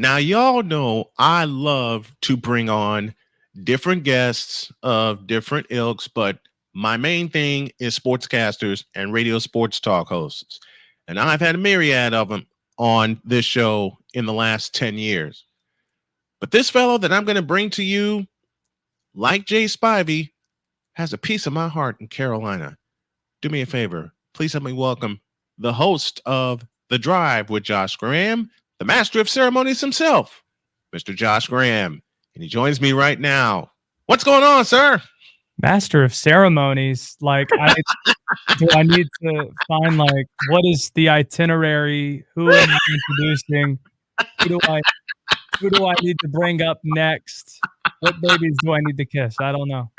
Now, y'all know I love to bring on different guests of different ilks, but my main thing is sportscasters and radio sports talk hosts. And I've had a myriad of them on this show in the last 10 years. But this fellow that I'm going to bring to you, like Jay Spivey, has a piece of my heart in Carolina. Do me a favor. Please help me welcome the host of The Drive with Josh Graham, the master of ceremonies himself, Mr. Josh Graham. And he joins me right now. What's going on, sir? Master of ceremonies. Do I need to find what is the itinerary? Who am I introducing? Who do I need to bring up next? What babies do I need to kiss? I don't know.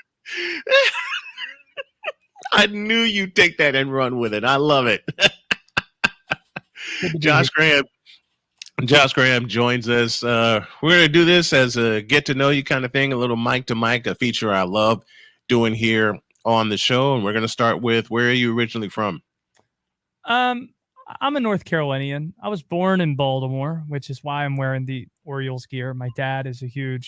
I knew you'd take that and run with it. I love it. Josh Graham. Josh Graham joins us. We're going to do this as a get to know you kind of thing, a little mic to mic, a feature I love doing here on the show. And we're going to start with, where are you originally from? I'm a North Carolinian. I was born in Baltimore, which is why I'm wearing the Orioles gear. My dad is a huge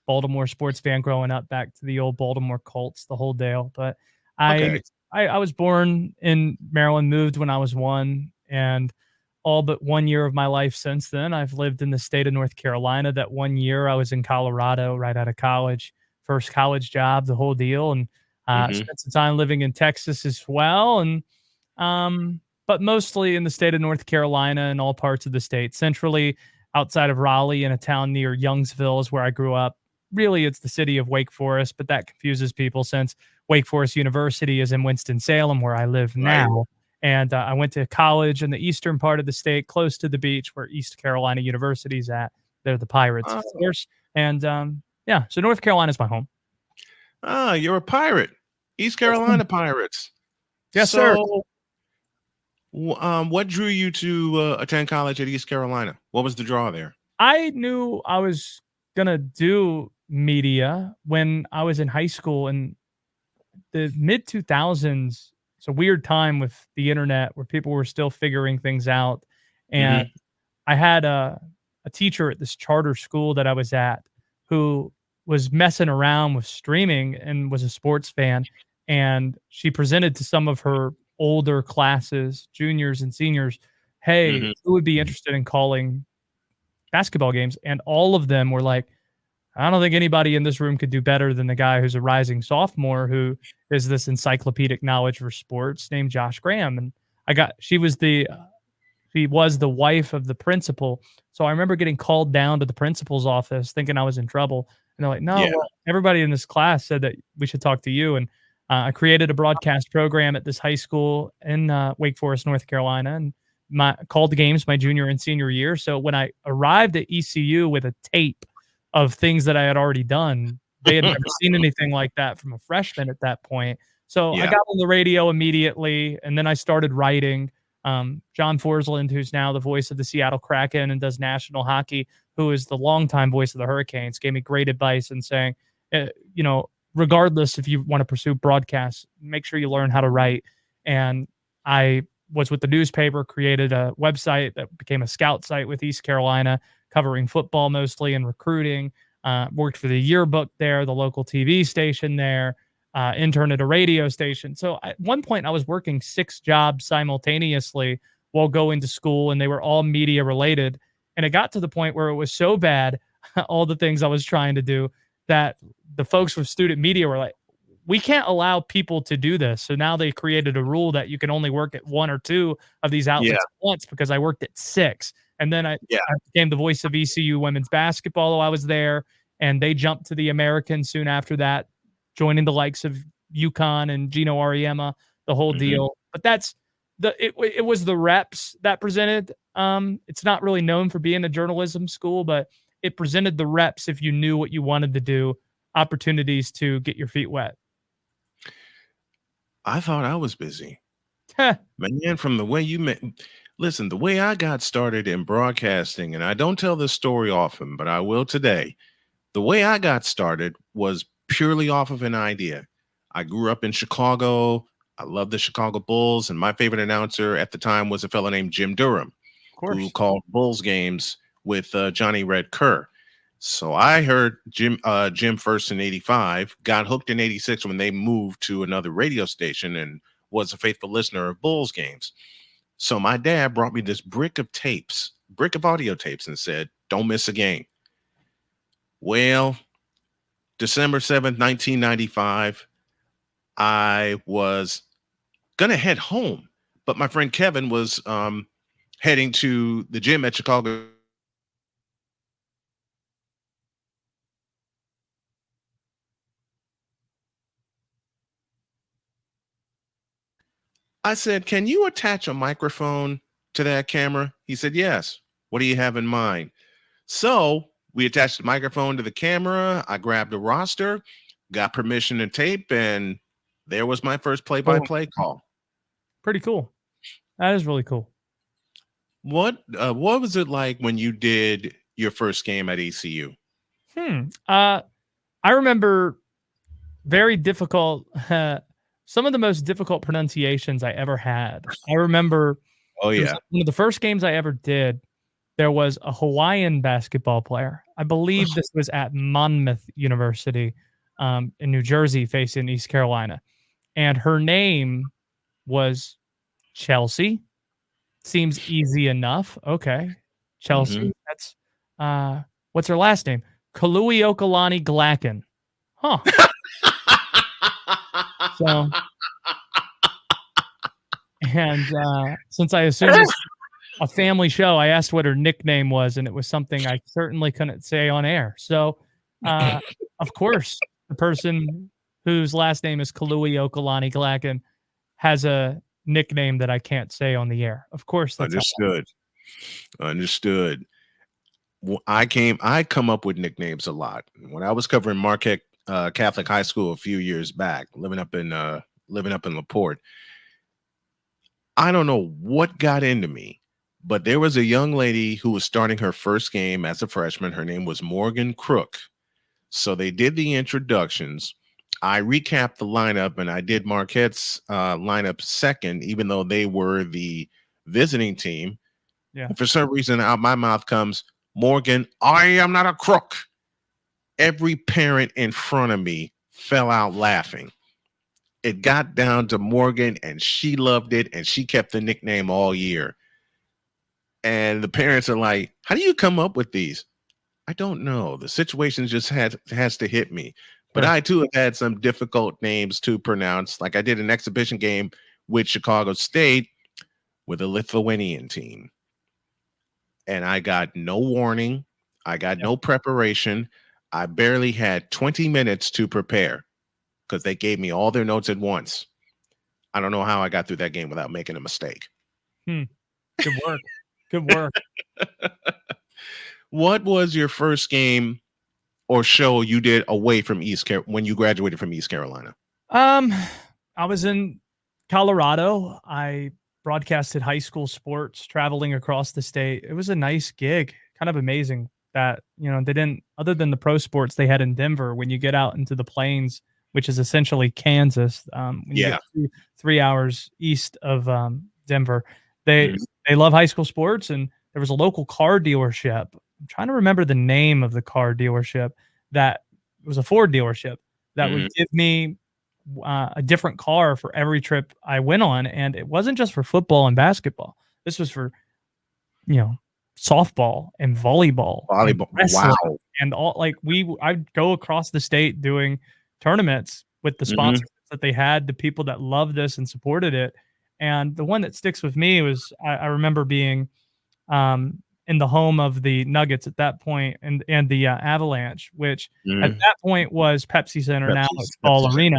Baltimore sports fan growing up, back to the old Baltimore Colts, the whole deal. But I was born in Maryland, moved when I was 1, and all but 1 year of my life since then, I've lived in the state of North Carolina. That 1 year I was in Colorado right out of college, first college job, the whole deal, and spent some time living in Texas as well. And but mostly in the state of North Carolina and all parts of the state. Centrally, outside of Raleigh, in a town near Youngsville is where I grew up. Really, it's the city of Wake Forest, but that confuses people since Wake Forest University is in Winston-Salem, where I live now. And I went to college in the eastern part of the state, close to the beach, where East Carolina University is at. They're the Pirates, of course. And so North Carolina is my home. Ah, you're a pirate. East Carolina Pirates. Yes, sir. What drew you to attend college at East Carolina? What was the draw there? I knew I was going to do media when I was in high school in the mid 2000s. It's a weird time with the internet where people were still figuring things out. And I had a teacher at this charter school that I was at who was messing around with streaming and was a sports fan. And she presented to some of her older classes, juniors and seniors, hey, who would be interested in calling basketball games? And all of them were like, I don't think anybody in this room could do better than the guy who's a rising sophomore who is this encyclopedic knowledge for sports named Josh Graham. And she was the wife of the principal. So I remember getting called down to the principal's office thinking I was in trouble. And they're like, no, well, everybody in this class said that we should talk to you. And I created a broadcast program at this high school in Wake Forest, North Carolina, and called the games my junior and senior year. So when I arrived at ECU with a tape of things that I had already done, they had never seen anything like that from a freshman at that point. So I got on the radio immediately, and then I started writing. John Forsland, who's now the voice of the Seattle Kraken and does national hockey, who is the longtime voice of the Hurricanes, gave me great advice in saying, regardless if you want to pursue broadcasts, make sure you learn how to write. And I was with the newspaper, created a website that became a scout site with East Carolina, covering football mostly and recruiting. Worked for the yearbook there, the local TV station there, interned at a radio station. So at one point I was working 6 jobs simultaneously while going to school, and they were all media related. And it got to the point where it was so bad, all the things I was trying to do, that the folks with student media were like, we can't allow people to do this. So now they created a rule that you can only work at 1 or 2 of these outlets at once, because I worked at 6. And then I became the voice of ECU women's basketball while I was there. And they jumped to the American soon after that, joining the likes of UConn and Gino Auriemma, the whole deal. But it was the reps that presented. It's not really known for being a journalism school, but it presented the reps if you knew what you wanted to do, opportunities to get your feet wet. I thought I was busy. Man, from the way you met. Listen, the way I got started in broadcasting, and I don't tell this story often, but I will today. The way I got started was purely off of an idea. I grew up in Chicago. I love the Chicago Bulls, and my favorite announcer at the time was a fellow named Jim Durham, who called Bulls games with Johnny Red Kerr. So I heard Jim first in '85, got hooked in '86 when they moved to another radio station, and was a faithful listener of Bulls games. So my dad brought me this brick of audio tapes, and said, "Don't miss a game." Well, December 7th, 1995, I was gonna head home, but my friend Kevin was heading to the gym at Chicago. I said, "Can you attach a microphone to that camera?" He said, "Yes. What do you have in mind?" So we attached the microphone to the camera. I grabbed a roster, got permission to tape, and there was my first play-by-play call. Pretty cool. That is really cool. What was it like when you did your first game at ECU? I remember very difficult. Some of the most difficult pronunciations I ever had. I remember. Oh It was yeah. one of the first games I ever did. There was a Hawaiian basketball player. I believe this was at Monmouth University in New Jersey, facing East Carolina, and her name was Chelsea. Seems easy enough. Okay, Chelsea. That's what's her last name? Kaluiokalani Glacken. Huh. So, and since I assumed this a family show, I asked what her nickname was, and it was something I certainly couldn't say on air. So, of course, the person whose last name is Kaluiokalani Glacken has a nickname that I can't say on the air. Of course, that's Understood. I come up with nicknames a lot. When I was covering Marquette Catholic High School a few years back, living up in LaPorte, I don't know what got into me, but there was a young lady who was starting her first game as a freshman. Her name was Morgan Crook. So they did the introductions. I recapped the lineup, and I did Marquette's lineup second, even though they were the visiting team. Yeah. And for some reason, out my mouth comes, "Morgan, I am not a crook." Every parent in front of me fell out laughing. It got down to Morgan, and she loved it, and she kept the nickname all year. And the parents are like, "How do you come up with these?" I don't know. The situation just has to hit me. But Sure. I too have had some difficult names to pronounce. Like I did an exhibition game with Chicago State with a Lithuanian team. And I got no warning. I got no preparation. I barely had 20 minutes to prepare because they gave me all their notes at once. I don't know how I got through that game without making a mistake. Good work. Good work. What was your first game or show you did away from when you graduated from East Carolina? I was in Colorado. I broadcasted high school sports, traveling across the state. It was a nice gig. Kind of amazing that, they didn't, other than the pro sports they had in Denver, when you get out into the plains, which is essentially Kansas, when you get 3 hours east of Denver, they love high school sports. And there was a local car dealership. I'm trying to remember the name of the car dealership. That it was a Ford dealership that would give me a different car for every trip I went on. And it wasn't just for football and basketball. This was for, softball and volleyball, and wrestling, wow. and all. Like I'd go across the state doing tournaments with the sponsors that they had, the people that loved this and supported it. And the one that sticks with me was I remember being in the home of the Nuggets at that point, and the Avalanche, which at that point was Pepsi Center. Now it's Ball Arena.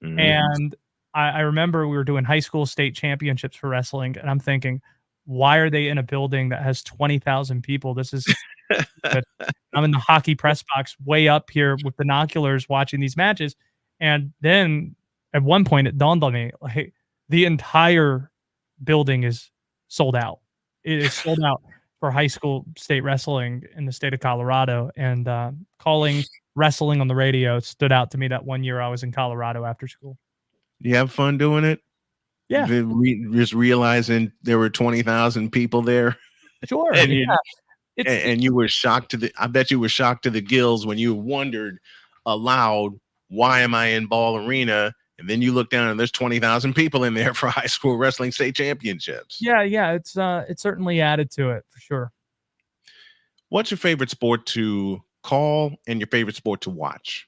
And I remember we were doing high school state championships for wrestling, and I'm thinking, why are they in a building that has 20,000 people? This is good. I'm in the hockey press box way up here with binoculars watching these matches. And then at one point it dawned on me, like, the entire building is sold out. It is sold out for high school state wrestling in the state of Colorado. And calling wrestling on the radio stood out to me that one year I was in Colorado after school. You have fun doing it? Yeah. Just realizing there were 20,000 people there. Sure. And yeah. And you were shocked I bet you were shocked to the gills when you wondered aloud, why am I in Ball Arena? And then you look down and there's 20,000 people in there for high school wrestling state championships. Yeah, it's certainly added to it for sure. What's your favorite sport to call and your favorite sport to watch?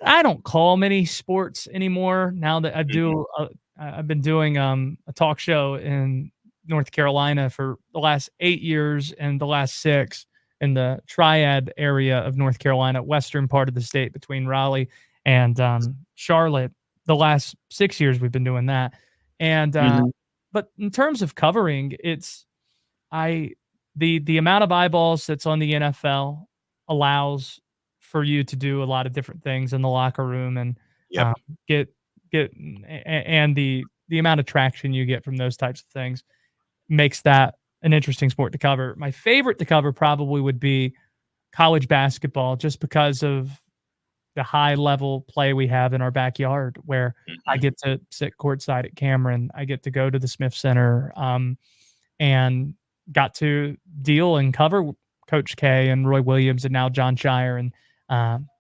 I don't call many sports anymore now that I've been doing a talk show in North Carolina for the last 8 years and the last 6 in the Triad area of North Carolina, western part of the state between Raleigh and Charlotte. The last 6 years we've been doing that. And but in terms of covering, the amount of eyeballs that's on the NFL allows for you to do a lot of different things in the locker room and get and the amount of traction you get from those types of things makes that an interesting sport to cover. My favorite to cover probably would be college basketball, just because of the high level play we have in our backyard, where I get to sit courtside at Cameron. I get to go to the Smith Center, and got to deal and cover Coach K and Roy Williams and now John Shire and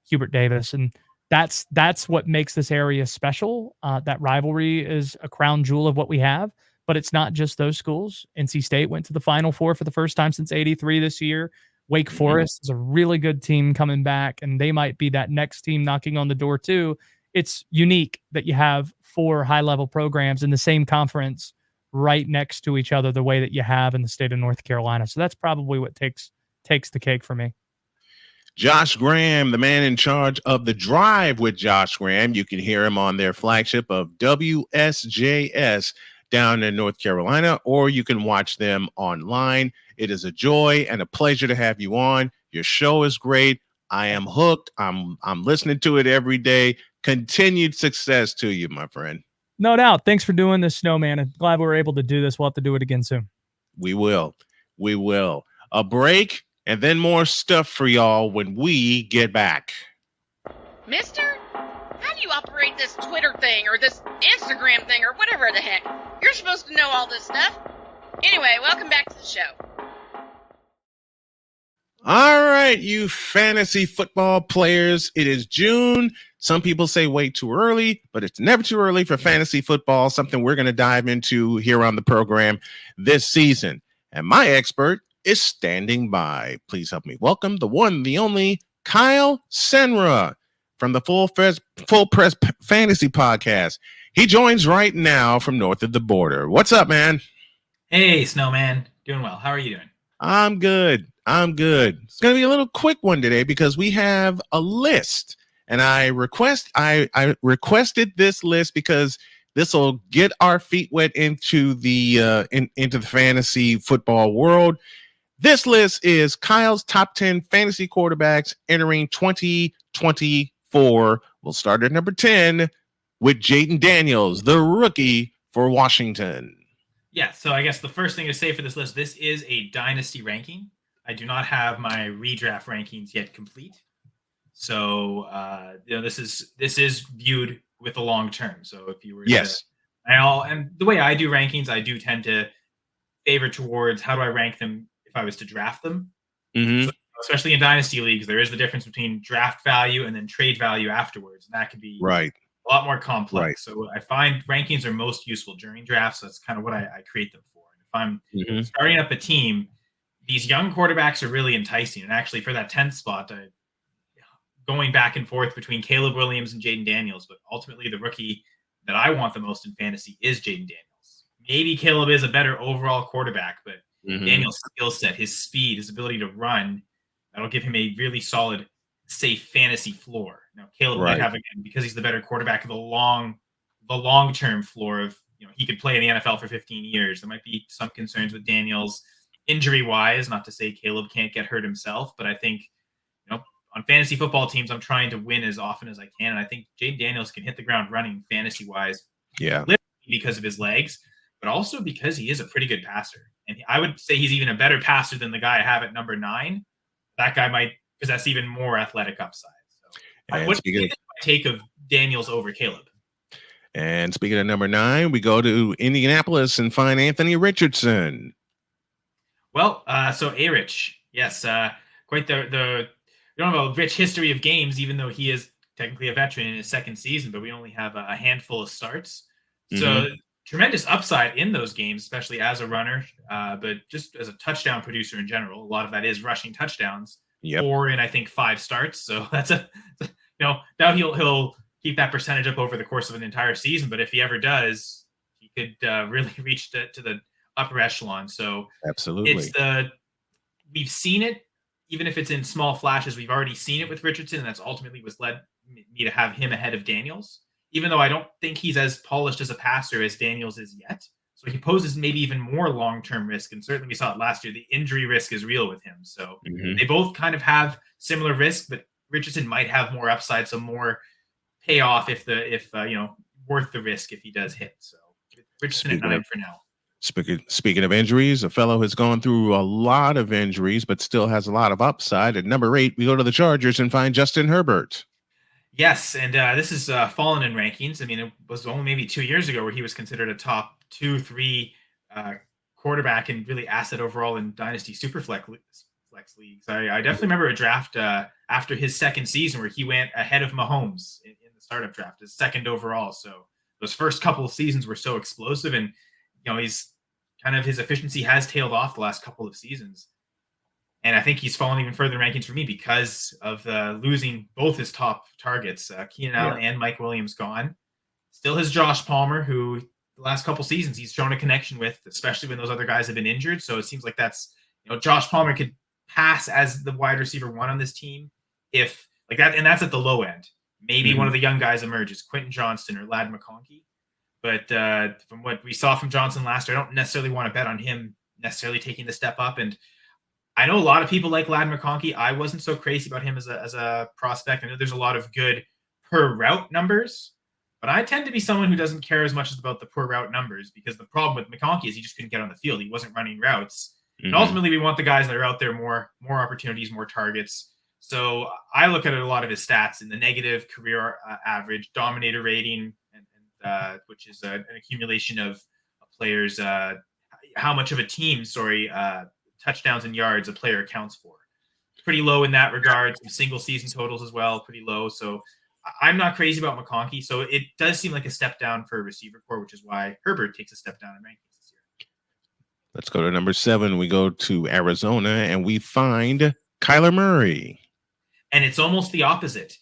Hubert Davis. And that's what makes this area special. That rivalry is a crown jewel of what we have, but it's not just those schools. NC State went to the Final Four for the first time since '83 this year. Wake Forest is a really good team coming back, and they might be that next team knocking on the door too. It's unique that you have 4 high-level programs in the same conference right next to each other the way that you have in the state of North Carolina. So that's probably what takes the cake for me. Josh Graham, the man in charge of The Drive with Josh Graham. You can hear him on their flagship of WSJS down in North Carolina, or you can watch them online. It is a joy and a pleasure to have you on. Your show is great. I am hooked. I'm listening to it every day. Continued success to you, my friend. No doubt. Thanks for doing this, Snowman. I'm glad we were able to do this. We'll have to do it again soon. We will. A break and then more stuff for y'all when we get back. Mister, how do you operate this Twitter thing or this Instagram thing or whatever the heck? You're supposed to know all this stuff. Anyway, welcome back to the show. All right, you fantasy football players. It is June. Some people say way too early, but it's never too early for fantasy football, something we're going to dive into here on the program this season. And my expert is standing by. Please help me welcome the one, the only, Kyle Senra from the Full Press Fantasy Podcast. He joins right now from north of the border. What's up, man? Hey, Snowman. Doing well. How are you doing? I'm good. It's going to be a little quick one today because we have a list, and I requested this list because this will get our feet wet into the into the fantasy football world. This list is Kyle's top 10 fantasy quarterbacks entering 2024. We'll start at number 10 with Jayden Daniels, the rookie for Washington. Yeah, so I guess the first thing to say for this list, this is a dynasty ranking. I do not have my redraft rankings yet complete. So, this is viewed with the long term. So if you were and the way I do rankings, I do tend to favor towards how do I rank them if I was to draft them. So, especially in dynasty leagues, there is the difference between draft value and then trade value afterwards. And that could be a lot more complex. Right. So I find rankings are most useful during drafts. So that's kind of what I create them for. If I'm starting up a team, these young quarterbacks are really enticing. And actually for that 10th spot, going back and forth between Caleb Williams and Jayden Daniels, but ultimately the rookie that I want the most in fantasy is Jayden Daniels. Maybe Caleb is a better overall quarterback, but Daniels' skill set, his speed, his ability to run, that'll give him a really solid, safe fantasy floor. Now, Caleb might have, again, because he's the better quarterback, the long-term floor of, he could play in the NFL for 15 years. There might be some concerns with Daniels injury-wise, not to say Caleb can't get hurt himself, but I think, on fantasy football teams, I'm trying to win as often as I can. And I think Jayden Daniels can hit the ground running fantasy-wise. Literally because of his legs, but also because he is a pretty good passer. And I would say he's even a better passer than the guy I have at number 9. That guy might possess even more athletic upside. So what do you think is my take of Daniels over Caleb? And speaking of number 9, we go to Indianapolis and find Anthony Richardson. Well, so A-Rich, yes, quite we don't have a rich history of games, even though he is technically a veteran in his second season, but we only have a handful of starts. So tremendous upside in those games, especially as a runner, but just as a touchdown producer in general. A lot of that is rushing touchdowns. Yep. 4 in I think 5 starts. So that's doubt he'll keep that percentage up over the course of an entire season. But if he ever does, he could really reach to the upper echelon. So Absolutely. We've seen it, even if it's in small flashes. We've already seen it with Richardson, and that's ultimately what's led me to have him ahead of Daniels, even though I don't think he's as polished as a passer as Daniels is yet. So he poses maybe even more long-term risk. And certainly we saw it last year. The injury risk is real with him. So they both kind of have similar risk, but Richardson might have more upside, so more payoff if worth the risk if he does hit. So Richardson at 9 for now. Speaking of injuries, a fellow has gone through a lot of injuries, but still has a lot of upside. At number 8, we go to the Chargers and find Justin Herbert. Yes, and this is fallen in rankings. I mean, it was only maybe 2 years ago where he was considered a top 2-3 quarterback and really asset overall in Dynasty Superflex leagues. I definitely remember a draft after his second season where he went ahead of Mahomes in the startup draft, as second overall. So those first couple of seasons were so explosive, and his efficiency has tailed off the last couple of seasons. And I think he's fallen even further in rankings for me because of losing both his top targets, Keenan Allen and Mike Williams gone. Still has Josh Palmer, who the last couple seasons he's shown a connection with, especially when those other guys have been injured. So it seems like that's, Josh Palmer could pass as the wide receiver 1 on this team if like that. And that's at the low end. Maybe one of the young guys emerges, Quentin Johnston or Ladd McConkey. But from what we saw from Johnson last year, I don't necessarily want to bet on him necessarily taking the step up. And I know a lot of people like Ladd McConkey. I wasn't so crazy about him as a prospect. I know there's a lot of good per route numbers, but I tend to be someone who doesn't care as much about the per route numbers, because the problem with McConkey is he just couldn't get on the field. He wasn't running routes. And ultimately, we want the guys that are out there more opportunities, more targets. So I look at a lot of his stats in the negative career average, dominator rating, which is an accumulation of players, how much of a team, touchdowns and yards a player accounts for. Pretty low in that regard. Some single season totals as well, pretty low. So I'm not crazy about McConkey. So it does seem like a step down for a receiver core, which is why Herbert takes a step down in rankings this year. Let's go to number 7. We go to Arizona and we find Kyler Murray. And it's almost the opposite.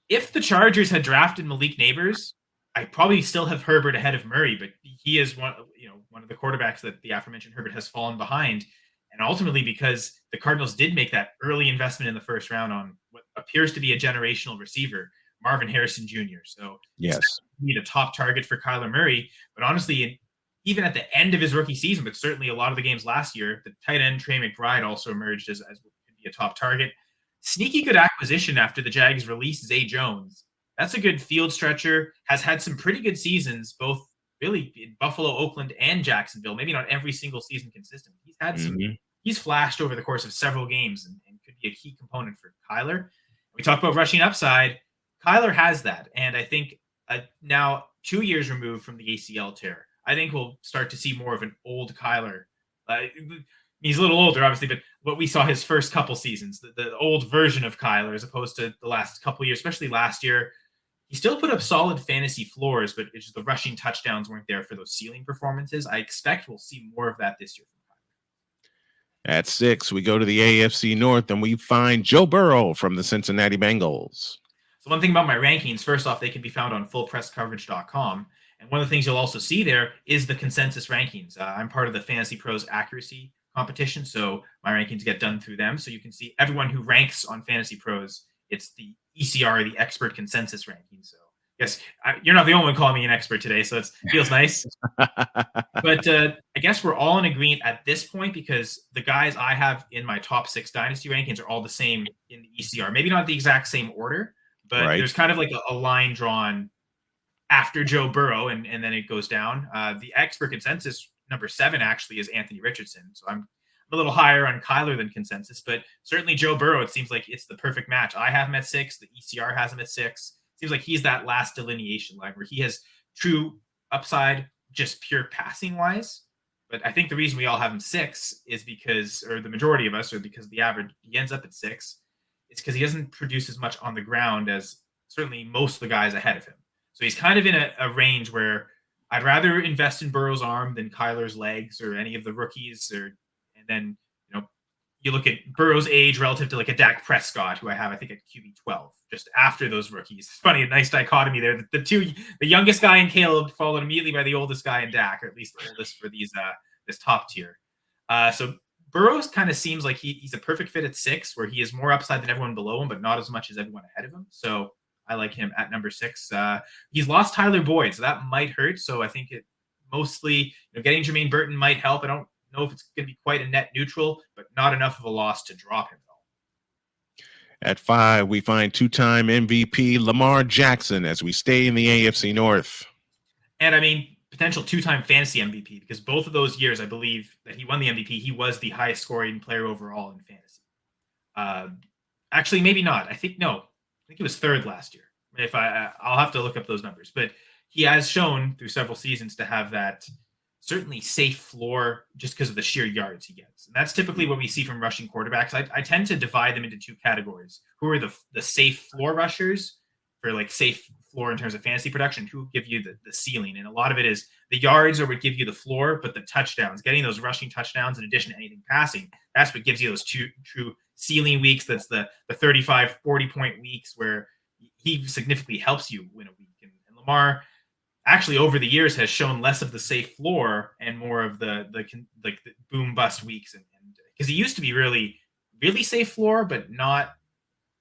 If the Chargers had drafted Malik Neighbors, I probably still have Herbert ahead of Murray, but he is one of the quarterbacks that the aforementioned Herbert has fallen behind. And ultimately, because the Cardinals did make that early investment in the first round on what appears to be a generational receiver, Marvin Harrison Jr. So yes, be the top target for Kyler Murray. But honestly, even at the end of his rookie season, but certainly a lot of the games last year, the tight end Trey McBride also emerged as could be a top target. Sneaky good acquisition after the Jags released Zay Jones. That's a good field stretcher, has had some pretty good seasons, both really in Buffalo, Oakland, and Jacksonville. Maybe not every single season consistent. He's had some, he's flashed over the course of several games and could be a key component for Kyler. We talk about rushing upside. Kyler has that. And I think now 2 years removed from the ACL tear, I think we'll start to see more of an old Kyler. He's a little older, obviously, but what we saw his first couple seasons, the old version of Kyler, as opposed to the last couple years, especially last year. He still put up solid fantasy floors, but it's just the rushing touchdowns weren't there for those ceiling performances. I expect we'll see more of that this year from Kyler. At 6, we go to the AFC North and we find Joe Burrow from the Cincinnati Bengals. So one thing about my rankings, first off, they can be found on fullpresscoverage.com. And one of the things you'll also see there is the consensus rankings. I'm part of the Fantasy Pros Accuracy competition, so my rankings get done through them. So you can see everyone who ranks on Fantasy Pros. It's the ECR, the expert consensus ranking. So yes, you're not the only one calling me an expert today, so it feels nice. But I guess we're all in agreement at this point, because the guys I have in my top 6 dynasty rankings are all the same in the ECR. Maybe not the exact same order, but there's kind of like a line drawn after Joe Burrow, and then it goes down. The expert consensus number 7 actually is Anthony Richardson. So I'm a little higher on Kyler than consensus, but certainly Joe Burrow, it seems like it's the perfect match. I have him at 6. The ECR has him at 6. It seems like he's that last delineation line where he has true upside, just pure passing wise. But I think the reason we all have him 6 is because, or the majority of us, or because the average, he ends up at 6. It's because he doesn't produce as much on the ground as certainly most of the guys ahead of him. So he's kind of in a range where I'd rather invest in Burrow's arm than Kyler's legs or any of the rookies. And then, you look at Burrow's age relative to like a Dak Prescott, who I have, I think, at QB 12, just after those rookies. It's funny, a nice dichotomy there. The youngest guy in Caleb followed immediately by the oldest guy in Dak, or at least the oldest for this top tier. So Burrows kind of seems like he's a perfect fit at 6, where he is more upside than everyone below him, but not as much as everyone ahead of him. So I like him at number 6. He's lost Tyler Boyd, so that might hurt. So I think it mostly, getting Jermaine Burton might help. I don't know if it's going to be quite a net neutral, but not enough of a loss to drop him though. At 5, we find 2-time MVP Lamar Jackson as we stay in the AFC North. And I mean, potential 2-time fantasy MVP, because both of those years, I believe that he won the MVP. He was the highest scoring player overall in fantasy. Actually, maybe not. I think he was 3rd last year. I'll have to look up those numbers, but he has shown through several seasons to have that certainly safe floor just because of the sheer yards he gets. And that's typically what we see from rushing quarterbacks. I tend to divide them into 2 categories. Who are the safe floor rushers for like safe floor in terms of fantasy production, who give you the ceiling. And a lot of it is the yards are what give you the floor, but the touchdowns, getting those rushing touchdowns in addition to anything passing, that's what gives you those true ceiling weeks. That's the 35, 40-point weeks where he significantly helps you win a week. And Lamar actually over the years has shown less of the safe floor and more of the boom bust weeks. And because he used to be really, really safe floor, but not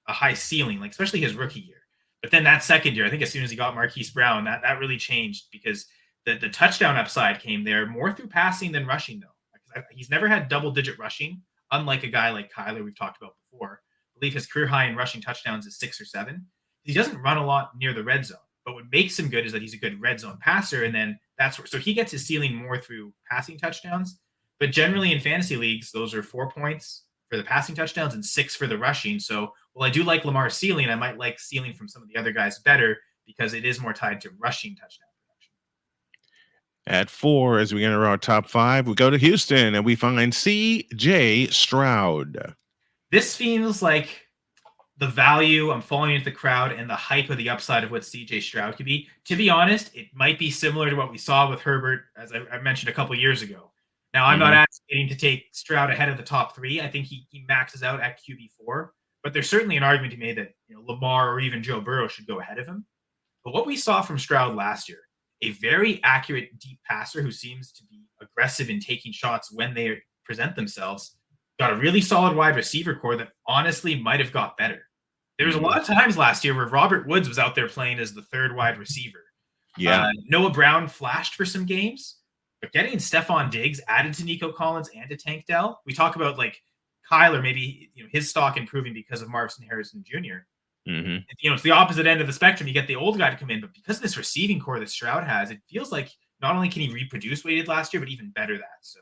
a high ceiling, like especially his rookie year. But then that second year, I think as soon as he got Marquise Brown, that really changed because the touchdown upside came there more through passing than rushing though. He's never had double-digit rushing, unlike a guy like Kyler we've talked about before. I believe his career high in rushing touchdowns is 6 or 7. He doesn't run a lot near the red zone. But what makes him good is that he's a good red zone passer. And then so he gets his ceiling more through passing touchdowns. But generally in fantasy leagues, those are 4 points for the passing touchdowns and 6 for the rushing. So while I do like Lamar's ceiling, I might like ceiling from some of the other guys better because it is more tied to rushing touchdown production. At 4, as we enter our top 5, we go to Houston and we find C.J. Stroud. This feels like the value, I'm falling into the crowd, and the hype of the upside of what C.J. Stroud could be. To be honest, it might be similar to what we saw with Herbert, as I mentioned a couple years ago. Now, I'm not advocating to take Stroud ahead of the top 3. I think he maxes out at QB4, but there's certainly an argument to be made that Lamar or even Joe Burrow should go ahead of him. But what we saw from Stroud last year, a very accurate deep passer who seems to be aggressive in taking shots when they present themselves, got a really solid wide receiver core that honestly might have got better. There was a lot of times last year where Robert Woods was out there playing as the 3rd wide receiver. Yeah. Noah Brown flashed for some games, but getting Stephon Diggs added to Nico Collins and to Tank Dell. We talk about like Kyler, maybe his stock improving because of Marvin Harrison Jr. Mm-hmm. It's the opposite end of the spectrum. You get the old guy to come in, but because of this receiving core that Stroud has, it feels like not only can he reproduce what he did last year, but even better that. So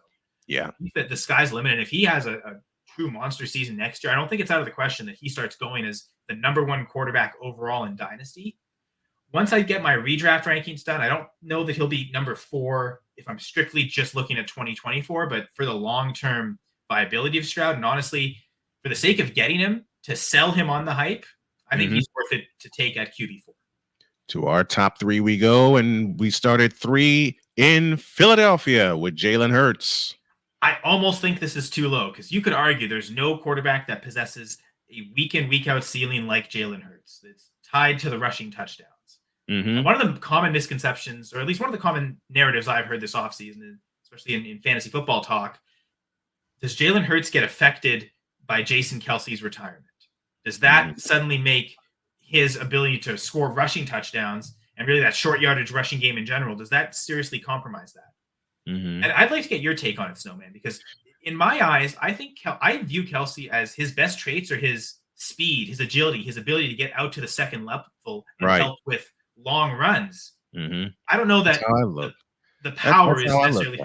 yeah, I think that the sky's the limit. And if he has a true monster season next year, I don't think it's out of the question that he starts going as the number 1 quarterback overall in Dynasty. Once I get my redraft rankings done, I don't know that he'll be number 4 if I'm strictly just looking at 2024, but for the long-term viability of Stroud, and honestly, for the sake of getting him, to sell him on the hype, I think he's worth it to take at QB4. To our top 3 we go, and we start at 3 in Philadelphia with Jalen Hurts. I almost think this is too low because you could argue there's no quarterback that possesses a week in, week out ceiling like Jalen Hurts. It's tied to the rushing touchdowns. Mm-hmm. One of the common misconceptions, or at least one of the common narratives I've heard this offseason, especially in fantasy football talk, does Jalen Hurts get affected by Jason Kelce's retirement? Does that suddenly make his ability to score rushing touchdowns and really that short yardage rushing game in general, does that seriously compromise that? Mm-hmm. And I'd like to get your take on it, Snowman, because in my eyes, I think I view Kelce as his best traits are his speed, his agility, his ability to get out to the second level and help with long runs. Mm-hmm. I don't know that the power is necessarily.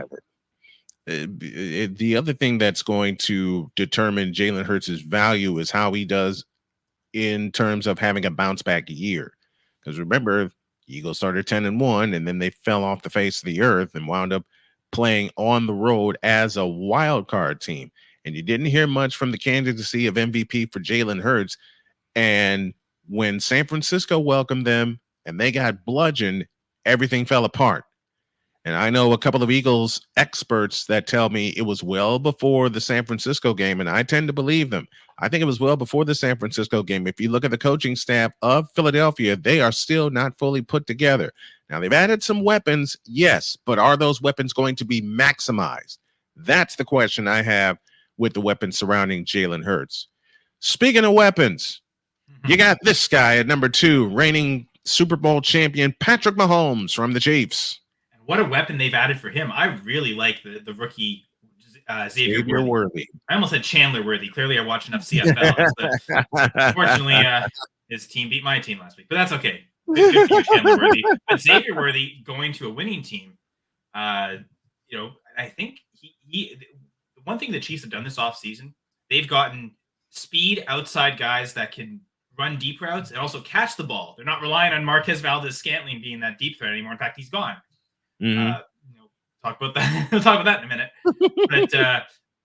The other thing that's going to determine Jalen Hurts' value is how he does in terms of having a bounce back year. Because remember, Eagles started 10-1, and then they fell off the face of the earth and wound up playing on the road as a wild card team. And you didn't hear much from the candidacy of MVP for Jalen Hurts. And when San Francisco welcomed them and they got bludgeoned, everything fell apart. And I know a couple of Eagles experts that tell me it was well before the San Francisco game, and I tend to believe them. I think it was well before the San Francisco game. If you look at the coaching staff of Philadelphia, they are still not fully put together. Now, they've added some weapons, yes, but are those weapons going to be maximized? That's the question I have with the weapons surrounding Jalen Hurts. Speaking of weapons, you got this guy at number 2, reigning Super Bowl champion Patrick Mahomes from the Chiefs. What a weapon they've added for him. I really like the rookie Xavier Worthy. I almost said Chandler Worthy. Clearly, I watch enough CFL. Unfortunately, his team beat my team last week, but that's okay. Good for you, Chandler Worthy. But Xavier Worthy going to a winning team, I think the one thing the Chiefs have done this offseason, they've gotten speed outside guys that can run deep routes and also catch the ball. They're not relying on Marquez Valdes-Scantling being that deep threat anymore. In fact, he's gone. Talk about that. We'll talk about that in a minute. But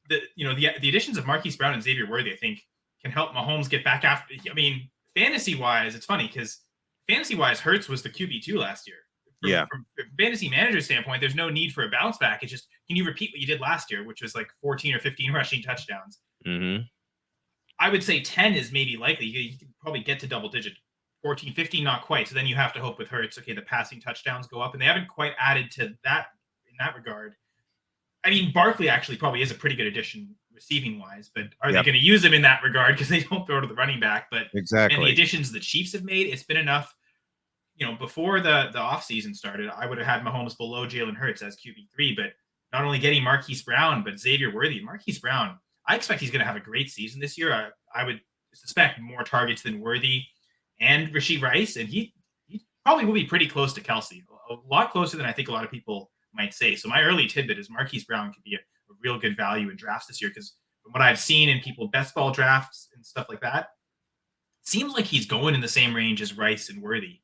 the additions of Marquise Brown and Xavier Worthy, I think, can help Mahomes get back after. I mean, fantasy wise, it's funny because fantasy wise, Hurts was the QB2 last year. From fantasy manager standpoint, there's no need for a bounce back. It's just, can you repeat what you did last year, which was like 14 or 15 rushing touchdowns? I would say 10 is maybe likely. You can probably get to double digit. 14, 15, not quite. So then you have to hope with Hurts, okay, the passing touchdowns go up, and they haven't quite added to that in that regard. I mean, Barkley actually probably is a pretty good addition receiving wise, but are they going to use him in that regard because they don't throw to the running back? But exactly, and the additions the Chiefs have made, it's been enough. Before the offseason started, I would have had Mahomes below Jalen Hurts as QB3, but not only getting Marquise Brown, but Xavier Worthy. Marquise Brown, I expect he's going to have a great season this year. I would suspect more targets than Worthy and Rashee Rice, and he probably will be pretty close to Kelsey, a lot closer than I think a lot of people might say. So my early tidbit is Marquise Brown could be a real good value in drafts this year, because from what I've seen in people best ball drafts and stuff like that, it seems like he's going in the same range as Rice and Worthy.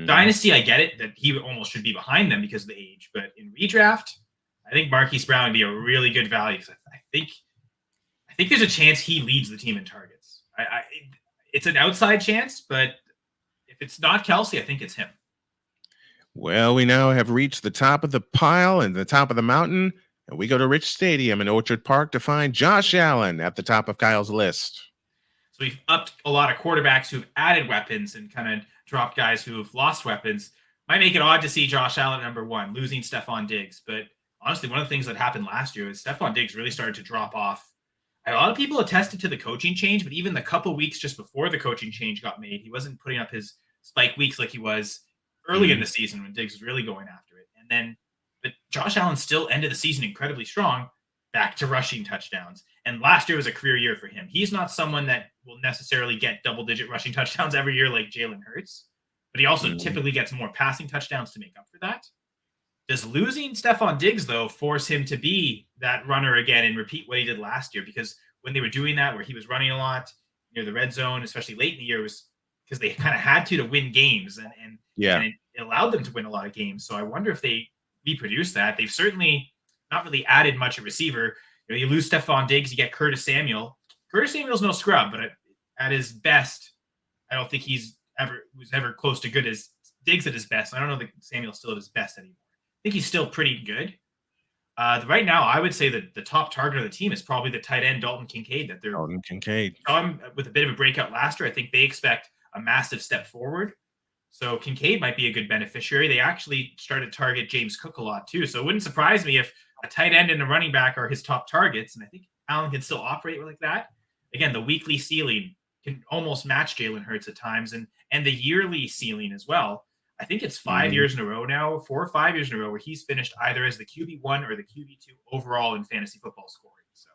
Dynasty, I get it that he almost should be behind them because of the age, but in redraft, I think Marquise Brown would be a really good value. I think there's a chance he leads the team in targets. It's an outside chance, but if it's not Kelsey, I think it's him. Well, we now have reached the top of the pile and the top of the mountain, and we go to Rich Stadium in Orchard Park to find Josh Allen at the top of Kyle's list. So we've upped a lot of quarterbacks who've added weapons and kind of dropped guys who have lost weapons. Might make it odd to see Josh Allen number 1, losing Stephon Diggs. But honestly, one of the things that happened last year is Stephon Diggs really started to drop off. A lot of people attested to the coaching change, but even the couple weeks just before the coaching change got made, he wasn't putting up his spike weeks like he was early in the season when Diggs was really going after it. But Josh Allen still ended the season incredibly strong, back to rushing touchdowns. And last year was a career year for him. He's not someone that will necessarily get double-digit rushing touchdowns every year like Jalen Hurts, but he also typically gets more passing touchdowns to make up for that. Does losing Stephon Diggs, though, force him to be that runner again and repeat what he did last year? Because when they were doing that, where he was running a lot near the red zone, especially late in the year, was because they kind of had to win games, and it allowed them to win a lot of games. So I wonder if they reproduce that. They've certainly not really added much at receiver. You lose Stephon Diggs, you get Curtis Samuel. Curtis Samuel's no scrub, but at his best, I don't think was ever close to good as Diggs at his best. I don't know that Samuel's still at his best anymore. I think he's still pretty good. Right now, I would say that the top target of the team is probably the tight end Dalton Kincaid. Dalton Kincaid. With a bit of a breakout last year, I think they expect a massive step forward. So Kincaid might be a good beneficiary. They actually started to target James Cook a lot too. So it wouldn't surprise me if a tight end and a running back are his top targets. And I think Allen can still operate like that. Again, the weekly ceiling can almost match Jalen Hurts at times, and the yearly ceiling as well. I think it's 5 years in a row now, 4 or 5 years in a row, where he's finished either as the QB1 or the QB2 overall in fantasy football scoring. So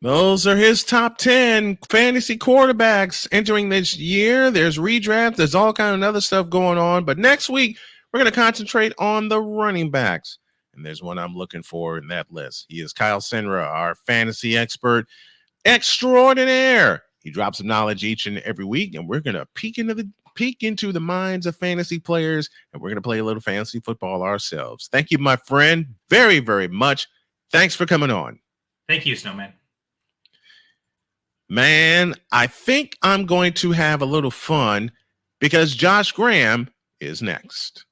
those are his top 10 fantasy quarterbacks entering this year. There's redraft. There's all kind of other stuff going on. But next week, we're going to concentrate on the running backs. And there's one I'm looking for in that list. He is Kyle Senra, our fantasy expert extraordinaire. He drops some knowledge each and every week, and we're going to peek into the peek into the minds of fantasy players, and we're going to play a little fantasy football ourselves. Thank you, my friend, very, very much. Thanks for coming on. Thank you, Snowman. Man, I think I'm going to have a little fun because Josh Graham is next.